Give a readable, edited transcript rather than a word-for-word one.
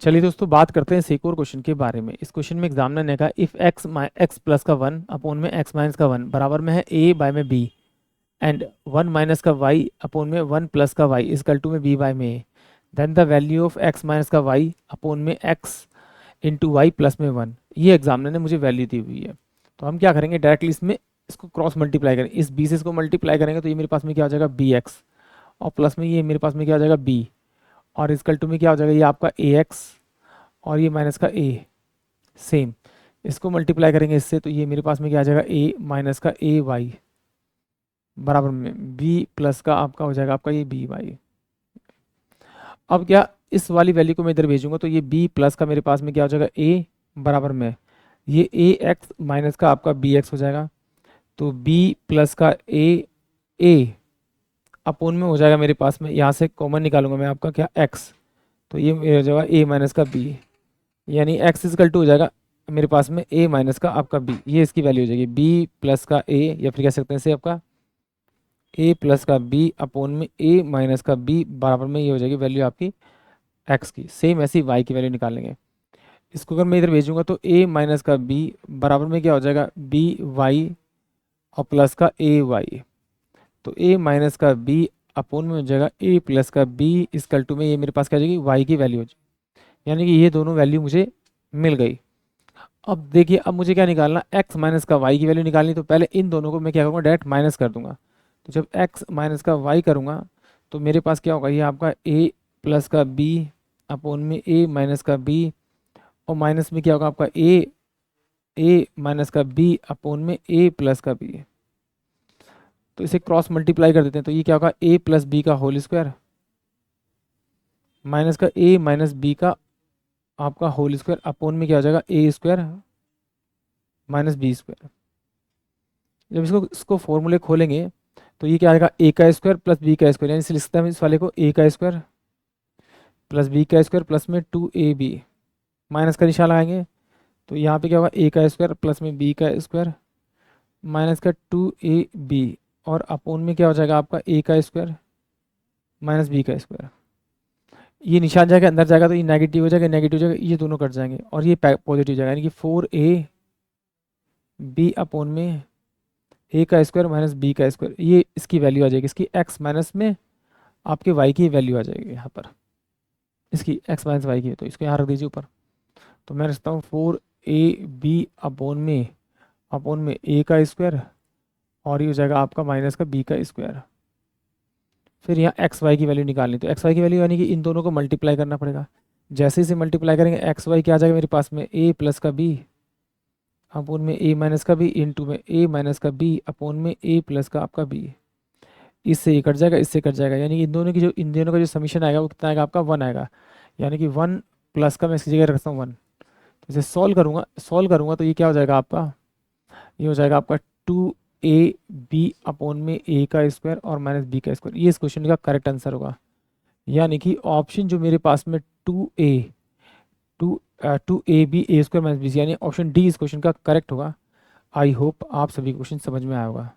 चलिए दोस्तों, बात करते हैं इस एक और क्वेश्चन के बारे में। इस क्वेश्चन में एग्जामिनर ने कहा इफ एक्स प्लस का 1 अपोन में एक्स माइनस का 1 बराबर में है ए बाय में बी, एंड 1 माइनस का वाई अपोन में 1 प्लस का वाई इजकल टू में बी बाय में A, then the value of X minus का वाई अपोन में एक्स इंटू वाई प्लस में 1। ये एग्जामिनर ने मुझे वैल्यू दी हुई है। तो हम क्या करेंगे, डायरेक्टली इसमें इसको क्रॉस मल्टीप्लाई करें, इस बी से इसको मल्टीप्लाई करेंगे तो ये मेरे पास में क्या हो जाएगा बी एक्स, और प्लस में ये मेरे पास में क्या हो जाएगा बी, और इजकल टू में क्या हो जाएगा ये आपका ए एक्स, और ये माइनस का ए, सेम इसको मल्टीप्लाई करेंगे इससे तो ये मेरे पास में क्या आ जाएगा ए माइनस का ए वाई बराबर में बी प्लस का आपका हो जाएगा आपका ये बी वाई। अब क्या, इस वाली वैल्यू को मैं इधर भेजूंगा तो ये बी प्लस का मेरे पास में क्या हो जाएगा ए बराबर में ये ए एक्स माइनस का आपका बी एक्स हो जाएगा। तो बी प्लस का ए अपोन में हो जाएगा मेरे पास में, यहाँ से कॉमन निकालूंगा मैं आपका क्या एक्स, तो ये हो जाएगा ए माइनस का बी, यानी एक्स इजकल टू हो जाएगा मेरे पास में ए माइनस का आपका बी, ये इसकी वैल्यू हो जाएगी बी प्लस का ए, या फिर कह सकते हैं इसे आपका ए प्लस का बी अपोन में ए माइनस का बी बराबर में ये हो जाएगी वैल्यू आपकी एक्स की। सेम ऐसी वाई की वैल्यू निकालेंगे। इसको अगर मैं इधर भेजूंगा तो ए माइनस का बी बराबर में क्या हो जाएगा बी वाई और प्लस का ए वाई, तो ए माइनस का बी अपोन में हो जाएगा ए प्लस का बी इजकल टू में ये मेरे पास क्या हो जाएगी वाई की वैल्यू हो जाएगी, यानी कि ये दोनों वैल्यू मुझे मिल गई। अब देखिए, अब मुझे क्या निकालना, x माइनस का y की वैल्यू निकालनी, तो पहले इन दोनों को मैं क्या करूँगा डायरेक्ट माइनस कर दूंगा। तो जब x माइनस का y करूँगा तो मेरे पास क्या होगा, ये आपका a प्लस का b अपोन में a माइनस का b, और माइनस में क्या होगा आपका a माइनस का b अपोन में a प्लस का b। तो इसे क्रॉस मल्टीप्लाई कर देते हैं तो ये क्या होगा a प्लस बी का होल स्क्वायर माइनस का a माइनस बी का आपका होल स्क्वायर अपोन में क्या हो जाएगा a square minus B square. जब इसको फॉर्मूले खोलेंगे तो ये क्या आएगा ए का स्क्वायर प्लस बी का स्क्वायर, यानी इसे लिखते हैं इस वाले को ए का स्क्वायर प्लस बी का स्क्वायर प्लस में 2ab, माइनस का निशान लगाएंगे तो यहाँ पे क्या होगा ए का स्क्वायर प्लस में बी का स्क्वायर माइनस का 2ab, और अपोन में क्या हो जाएगा आपका ए का स्क्वायर माइनस बी का स्क्वायर। ये निशान जाएगा अंदर जाएगा तो ये नेगेटिव हो जाएगा, नेगेटिव हो जाएगा, ये दोनों कट जाएंगे और ये पॉजिटिव हो जाएगा, यानी कि 4ab अपोन में ए का स्क्वायर माइनस बी का स्क्वायर, ये इसकी वैल्यू आ जाएगी, इसकी एक्स माइनस में आपके वाई की वैल्यू आ जाएगी यहाँ पर, इसकी एक्स माइनस वाई की, तो इसको यहाँ रख दीजिए ऊपर। तो मैं रखता हूँ 4ab अपोन में ए का स्क्वायर, और ये हो जाएगा आपका माइनस का बी का स्क्वायर। फिर यहाँ एक्स वाई की वैल्यू निकालनी, तो एक्स वाई की वैल्यू यानी कि इन दोनों को मल्टीप्लाई करना पड़ेगा। जैसे इसे मल्टीप्लाई करेंगे एक्स वाई क्या आ जाएगा मेरे पास में ए प्लस का बी अपोन में ए माइनस का बी इंटू में ए माइनस का बी अपोन में ए प्लस का आपका बी। इससे ये कट जाएगा, इससे कट जाएगा, यानी कि इन दोनों का जो समीशन आएगा वो कितना आएगा आपका 1 आएगा, यानी कि 1 प्लस का मैं इसकी जगह रखता हूँ 1। तो इसे सॉल्व करूँगा तो ये क्या हो जाएगा आपका, ये हो जाएगा आपका 2ab अपोन में ए का स्क्वायर और माइनस बी का स्क्वायर। ये इस क्वेश्चन का करेक्ट आंसर होगा, यानी कि ऑप्शन जो मेरे पास में 2ab ए स्क्वायर माइनस बी, यानी ऑप्शन डी इस क्वेश्चन का करेक्ट होगा। आई होप आप सभी क्वेश्चन समझ में आया होगा।